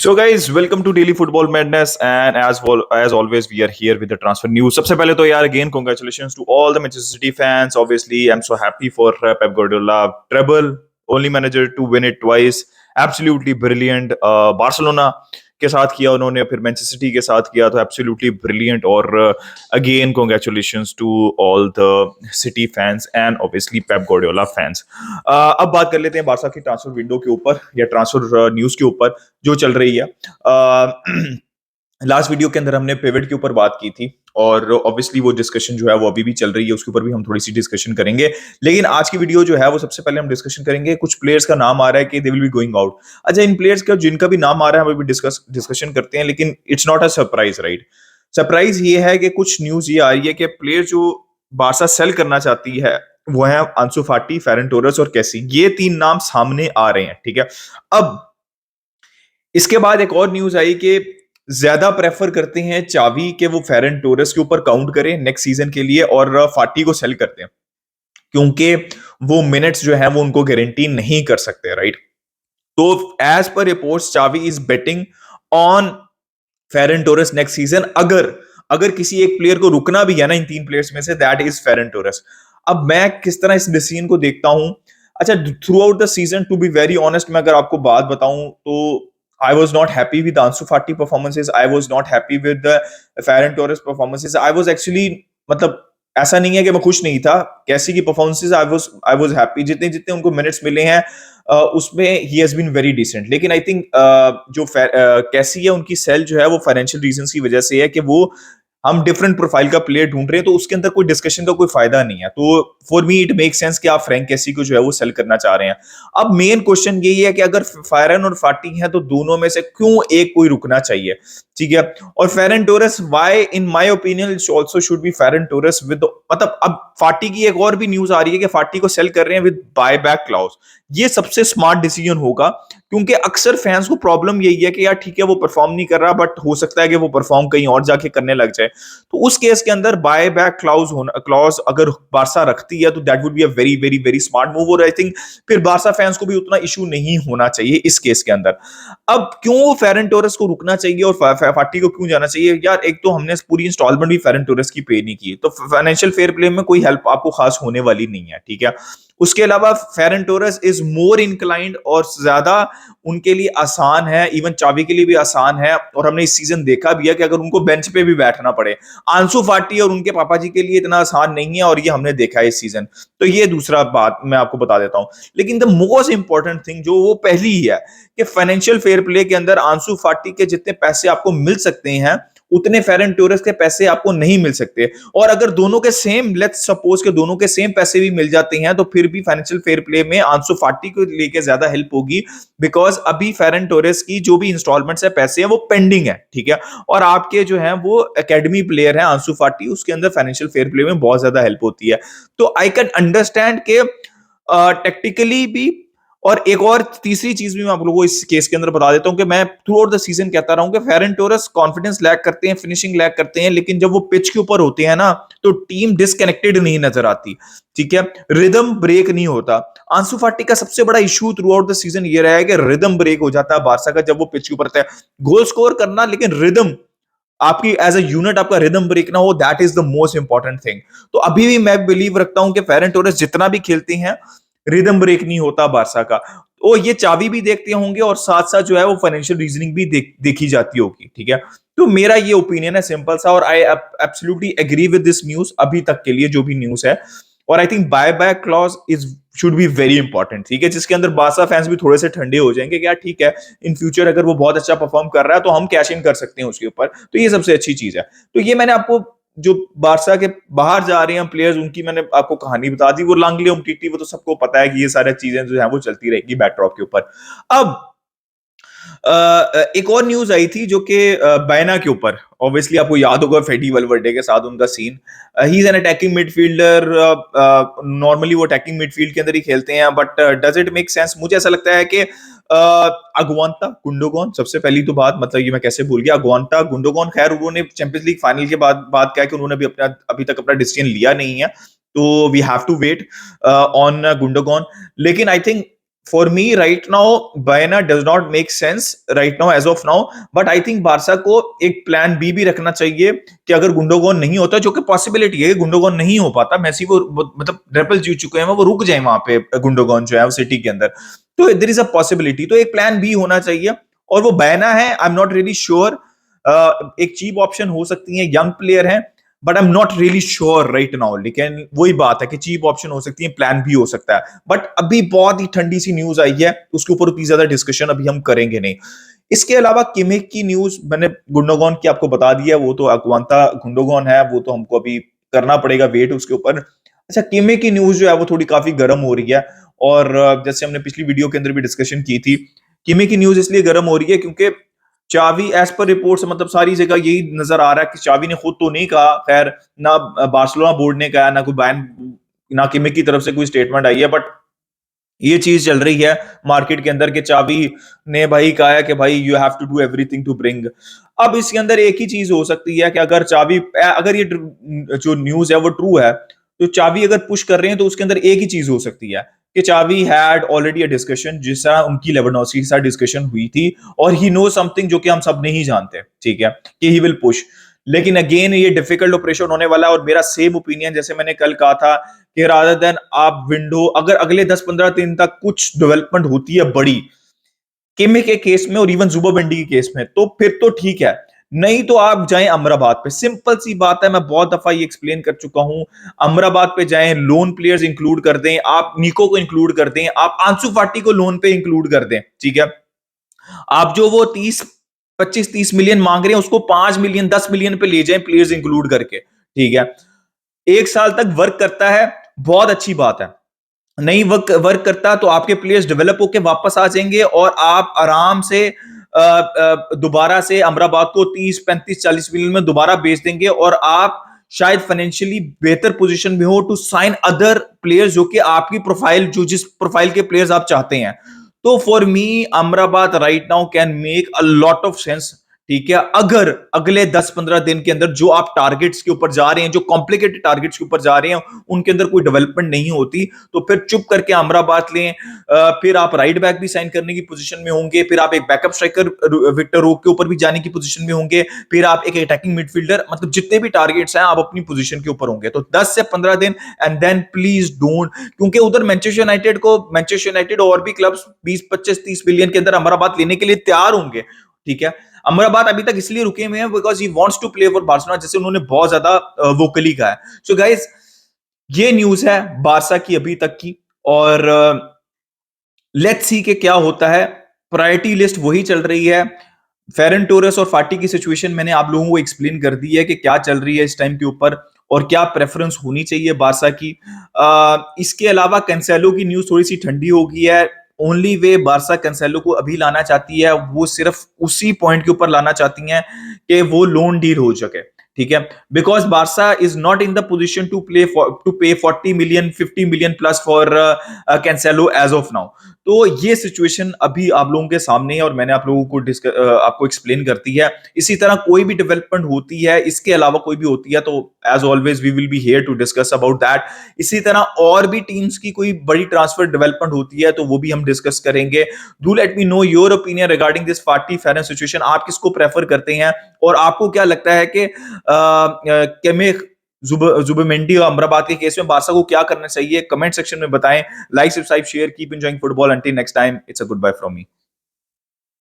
So guys, welcome to Daily Football Madness, and as always, we are here with the transfer news. सबसे पहले तो यार again congratulations to all the Manchester City fans. Obviously, I'm so happy for Pep Guardiola treble, only manager to win it twice. Absolutely brilliant. Barcelona के साथ किया उन्होंने, फिर Manchester city के साथ किया, तो एब्सोल्युटली ब्रिलियंट. और again congratulations to all the City fans and obviously Pep Guardiola fans. अब बात कर लेते हैं बारसा की ट्रांसफर विंडो के ऊपर या ट्रांसफर न्यूज के ऊपर जो चल रही है. लास्ट वीडियो के अंदर हमने पिवट के ऊपर बात की थी और ऑब्वियसली वो डिस्कशन जो है वो अभी भी चल रही है, उसके ऊपर भी हम थोड़ी सी डिस्कशन करेंगे. लेकिन आज की वीडियो जो है वो सबसे पहले हम डिस्कशन करेंगे, कुछ प्लेयर्स का नाम आ रहा है कि they will be going out. अच्छा, इन प्लेयर्स का जिनका भी नाम आ रहा है हम अभी डिस्कशन करते हैं, लेकिन it's not a surprise, right. Surprise ये है कि कुछ न्यूज ये आ रही है कि प्लेयर जो बारसा सेल करना चाहती है वो है आंसू फाटी, फेरन टोरेस और कैसी. ये तीन नाम सामने आ रहे हैं, ठीक है. अब इसके बाद एक और न्यूज आई कि ज्यादा प्रेफर करते हैं चावी के वो फेरन टोरेस के ऊपर काउंट करें नेक्स्ट सीजन के लिए और फाटी को सेल करते हैं, क्योंकि वो मिनट्स जो है वो उनको गारंटी नहीं कर सकते, राइट. तो as per reports Xavi is betting on Ferran Torres next season. अगर अगर किसी एक प्लेयर को रुकना भी है ना इन तीन प्लेयर्स में से, दैट इज फेरन टोरेस. अब मैं किस तरह इस डिसीजन को देखता हूं. अच्छा, throughout the season, to be very honest, मैं अगर आपको बात बताऊं तो I was not happy with Ansu Fati performances. I was not happy with the Ferran Torres performances. I was actually, मतलब ऐसा नहीं है कि मैं खुश नहीं था. कैसी की परफॉर्मेंसेस I was happy. जितने जितने उनको मिनट्स मिले हैं उसमें he has been very decent. लेकिन आई थिंक जो कैसी है उनकी सेल जो है वो फाइनेंशियल रीजंस की वजह से है कि वो हम डिफरेंट प्रोफाइल का प्लेयर ढूंढ रहे हैं, तो उसके अंदर कोई डिस्कशन का कोई फायदा नहीं है. तो for me it make sense कि आप फ्रैंक कैसी को जो है वो सेल करना चाह रहे हैं. अब मेन क्वेश्चन यही है कि अगर फेरन और फाटी है तो दोनों में से क्यों एक कोई रुकना चाहिए, ठीक है. और Ferran Torres, why in my opinion it also should be Ferran Torres with, मतलब अब फाटी की एक और भी न्यूज आ रही है कि फाटी को सेल कर रहे हैं विद बाय बैक क्लॉज. ये सबसे स्मार्ट डिसीजन होगा, क्योंकि अक्सर फैंस को प्रॉब्लम यही है कि यार ठीक है वो परफॉर्म नहीं कर रहा, बट हो सकता है कि वो परफॉर्म कहीं और जाके करने लग जाए. तो उस केस के अंदर बाय बैक क्लॉज अगर बारसा रखती है तो that would be a very very very smart move. और आई थिंक फिर बारसा फैंस को भी उतना इशू नहीं होना चाहिए इस केस के अंदर. अब क्यों फेरन टोरेस को रुकना चाहिए और फाटी को क्यों जाना चाहिए यार. एक तो हमने पूरी इंस्टॉलमेंट भी फेरन टोरेस की पे नहीं की, तो फाइनेंशियल फेयर प्ले में कोई हेल्प आपको खास होने वाली नहीं है, ठीक है. उसके अलावा फेरन टोरेस इज मोर इंक्लाइंड और ज्यादा उनके लिए आसान है, इवन चावी के लिए भी आसान है. और हमने इस सीजन देखा भी है कि अगर उनको बेंच पे भी बैठना पड़े, आंसू फाटी और उनके पापा जी के लिए इतना आसान नहीं है, और ये हमने देखा है इस सीजन. तो ये दूसरा बात मैं आपको बता देता हूं. लेकिन द मोस्ट इंपॉर्टेंट थिंग जो वो पहली ही है कि फाइनेंशियल फेयर प्ले के अंदर आंसू फाटी के जितने पैसे आपको मिल सकते हैं उतने फेरन टोरेस के पैसे आपको नहीं मिल सकते. और अगर दोनों के सेम, लेट्स सपोज के दोनों के सेम पैसे भी मिल जाते हैं, तो फिर भी फाइनेंशियल फेयर प्ले में आंसू फाटी को लेके ज्यादा हेल्प होगी, बिकॉज अभी फेरन टोरेस की जो भी इंस्टॉलमेंट्स है, पैसे हैं, वो पेंडिंग है, ठीक है. और आपके जो है वो एकेडमी प्लेयर है आंसू फाटी, उसके अंदर फाइनेंशियल फेयर प्ले में बहुत ज्यादा हेल्प होती है. तो आई कैन अंडरस्टैंड के टेक्निकली भी. और एक और तीसरी चीज भी मैं आप लोगों को इस केस के अंदर बता देता हूं कि मैं थ्रू आउट द सीजन कहता रहा हूं कि फेरन टोरेस कॉन्फिडेंस लैक करते हैं, फिनिशिंग लैक करते हैं, लेकिन जब वो पिच के ऊपर होते हैं ना तो टीम डिसकनेक्टेड नहीं नजर आती, ठीक है. रिदम ब्रेक नहीं होता. आंसू फाटी का सबसे बड़ा issue through out the season ये रहा है कि रिदम ब्रेक हो जाता है बारसा का जब वो पिच के ऊपर रहता है. गोल स्कोर करना, लेकिन रिदम आपकी एज अ यूनिट आपका रिदम ब्रेक ना हो, that is the most important thing. तो अभी भी मैं बिलीव रखता हूं कि फेरन टोरेस जितना भी खेलते हैं रिदम ब्रेक नहीं होता बारसा का. तो ये चावी भी देखते होंगे और साथ साथ जो है वो फाइनेंशियल रीजनिंग भी देखी जाती होगी, ठीक है. तो मेरा ये ओपिनियन है सिंपल सा, और I absolutely agree with this news अभी तक के लिए जो भी न्यूज है. और I think buy back clause is should be very important, ठीक है, जिसके अंदर बारसा फैंस भी थोड़े से ठंडे हो जाएंगे कि यार ठीक है, इन फ्यूचर अगर वो बहुत अच्छा परफॉर्म कर रहा है तो हम कैश इन कर सकते हैं उसके ऊपर. तो ये सबसे अच्छी चीज है. तो ये मैंने आपको जो बारसा के बाहर जा रहे हैं प्लेयर्स, उनकी मैंने आपको कहानी बता दी. वो लांगले उमटीटी वो तो सबको पता है कि ये सारी चीजें जो है वो चलती रहेगी बैकड्रॉप के ऊपर. अब एक और न्यूज आई थी जो कि बैना के ऊपर. ऑब्वियसली आपको याद होगा फेडी वलवर्डे के साथ उनका scene. He is an attacking midfielder. Normally वो अटैकिंग मिडफील्ड के अंदर ही खेलते हैं, but does it make sense. मुझे ऐसा लगता है कि अगवांता गुंडोगॉन, सबसे पहली तो बात, मतलब ये मैं कैसे भूल गया, अगवांता गुंडोगॉन. खैर उन्होंने चैंपियंस लीग फाइनल के बाद बात क्या कि उन्होंने भी अपना अभी तक अपना डिसीजन लिया नहीं है, तो we have to wait on Gundogan. लेकिन I think For me right now, Baena does not make sense right now as of now. But I think Barça को एक प्लान बी भी रखना चाहिए कि अगर गुंडोगॉन नहीं होता, जो कि पॉसिबिलिटी है, गुंडोगॉन नहीं हो पाता, मेसी वो मतलब ट्रिपल जीत चुके हैं, वो रुक जाए वहां पे गुंडोगॉन जो है वो सिटी के अंदर, तो देयर इज अ पॉसिबिलिटी, तो एक प्लान बी होना चाहिए। और वो बैना है, I am not really sure, एक चीप ऑप्शन हो सकती है, यंग प्लेयर है, but I am not really sure right now. लेकिन वही बात है कि चीप ऑप्शन हो सकती है, प्लान भी हो सकता है, बट अभी बहुत ही ठंडी सी न्यूज आई है, उसके ऊपर उतनी ज्यादा डिस्कशन अभी हम करेंगे नहीं। इसके अलावा किमिक की न्यूज मैंने गुंडोगॉन की आपको बता दिया, वो तो अक्वांता गुंडोगॉन है, वो तो हमको अभी करना पड़ेगा वेट उसके ऊपर। अच्छा, किमिक की न्यूज जो है वो थोड़ी काफी गर्म हो रही है, और जैसे हमने पिछली वीडियो के अंदर भी डिस्कशन की थी, किमिक की न्यूज इसलिए गर्म हो रही है क्योंकि चावी एज पर रिपोर्ट्स मतलब सारी जगह यही नजर आ रहा है कि चावी ने खुद तो नहीं कहा, खैर ना बार्सिलोना बोर्ड ने कहा, ना कोई बैन, ना किमिक की तरफ से कोई स्टेटमेंट आई है, बट ये चीज चल रही है मार्केट के अंदर कि चावी ने भाई कहा है कि भाई you have to do everything to bring. अब इसके अंदर एक ही चीज हो सकती है कि अगर चावी, अगर ये जो न्यूज है वो ट्रू है, तो चावी अगर पुश कर रहे हैं तो उसके अंदर एक ही चीज हो सकती है कि चावी हैड ऑलरेडी अ डिस्कशन, जिस तरह उनकी लेवेंडोस्की के साथ डिस्कशन हुई थी, और ही नो समथिंग जो कि हम सब नहीं जानते, ठीक है, कि ही विल पुश। लेकिन अगेन ये डिफिकल्ट ऑपरेशन होने वाला है, और मेरा सेम ओपिनियन जैसे मैंने कल कहा था कि रादर देन आप विंडो, अगर अगले 10-15 दिन तक कुछ डेवलपमेंट होती है बड़ी किमी के केस में और इवन जुबामेंडी के केस में, तो फिर तो ठीक है, नहीं तो आप जाएं अमराबाद पे। सिंपल सी बात है, मैं बहुत दफा ये एक्सप्लेन कर चुका हूं, अमराबाद पे जाएं, लोन प्लेयर्स इंक्लूड कर दें, आप निको को इंक्लूड कर दें, आप आंसू फाटी को लोन पे इंक्लूड कर दें, ठीक है, आप जो वो 25-30 मिलियन मांग रहे हैं उसको 5 मिलियन 10 मिलियन पे ले जाएं, प्लेयर्स इंक्लूड करके, ठीक है, 1 साल तक वर्क करता है, बहुत अच्छी बात है। नहीं वर्क वर्क करता तो आपके प्लेयर्स डेवलप होकर वापस आ जाएंगे, और आप आराम से दोबारा से अमराबाद को 30-35-40 मिलियन में दोबारा बेच देंगे, और आप शायद फाइनेंशियली बेहतर पोजीशन में हो टू साइन अदर प्लेयर्स जो कि आपकी प्रोफाइल, जो जिस प्रोफाइल के प्लेयर्स आप चाहते हैं। तो for me Amrabad right now can make a lot of sense, ठीक है, अगर अगले 10-15 दिन के अंदर जो आप टारगेट्स के ऊपर जा रहे हैं, जो कॉम्प्लिकेटेड टारगेट्स के ऊपर जा रहे हैं, उनके अंदर कोई डेवलपमेंट नहीं होती, तो फिर चुप करके अमराबाद लें। फिर आप राइट बैक भी साइन करने की पोजीशन में होंगे, फिर आप एक बैकअप स्ट्राइकर विक्टर रोक के ऊपर भी जाने की पोजीशन में होंगे, फिर आप एक अटैकिंग मिडफील्डर, मतलब जितने भी टारगेट्स हैं आप अपनी पोजीशन के ऊपर होंगे, तो 10 से 15 दिन, एंड देन प्लीज डोंट, क्योंकि उधर मैनचेस्टर यूनाइटेड और भी क्लब्स 20-25-30 मिलियन के अंदर अमराबाद लेने के लिए तैयार होंगे, ठीक है। अमराबाद अभी तक इसलिए रुके हुए हैं because he wants to play for Barcelona, जैसे उन्होंने बहुत ज्यादा वोकली कहा है। सो गाइस, ये न्यूज है बारसा की अभी तक की, और लेट्स सी के क्या होता है। प्रायोरिटी लिस्ट वही चल रही है। फेरन टोरेस और फाटी की सिचुएशन मैंने आप लोगों को एक्सप्लेन कर दी है कि क्या चल रही है इस टाइम के ऊपर, और क्या प्रेफरेंस होनी चाहिए बारसा की। इसके अलावा कैंसेलो की न्यूज थोड़ी सी ठंडी हो गई है। ओनली वे बारसा कैंसेलो को अभी लाना चाहती है, वो सिर्फ उसी पॉइंट के ऊपर लाना चाहती हैं कि वो लोन डील हो सके, ठीक है, because Barca is not in the position to pay 40 million 50 million plus for Cancelo as of now. तो ये सिचुएशन अभी आप लोगों के सामने है, और मैंने आप लोगों को आपको एक्सप्लेन करती है। इसी तरह कोई भी डेवलपमेंट होती है, इसके अलावा कोई भी होती है, तो as always we will be here to discuss about that. इसी तरह और भी टीम्स की कोई बड़ी ट्रांसफर डेवलपमेंट होती है तो वो भी हम डिस्कस करेंगे। Do let me know your opinion regarding this फाटी फेरन सिचुएशन। आप किसको प्रेफर करते हैं, और आपको क्या लगता है कि जुबिमेंडी और अमराबाद के केस में बारसा को क्या करना चाहिए? कमेंट सेक्शन में बताएं। Like, subscribe, share, keep enjoying football. Until next time, it's a goodbye from me.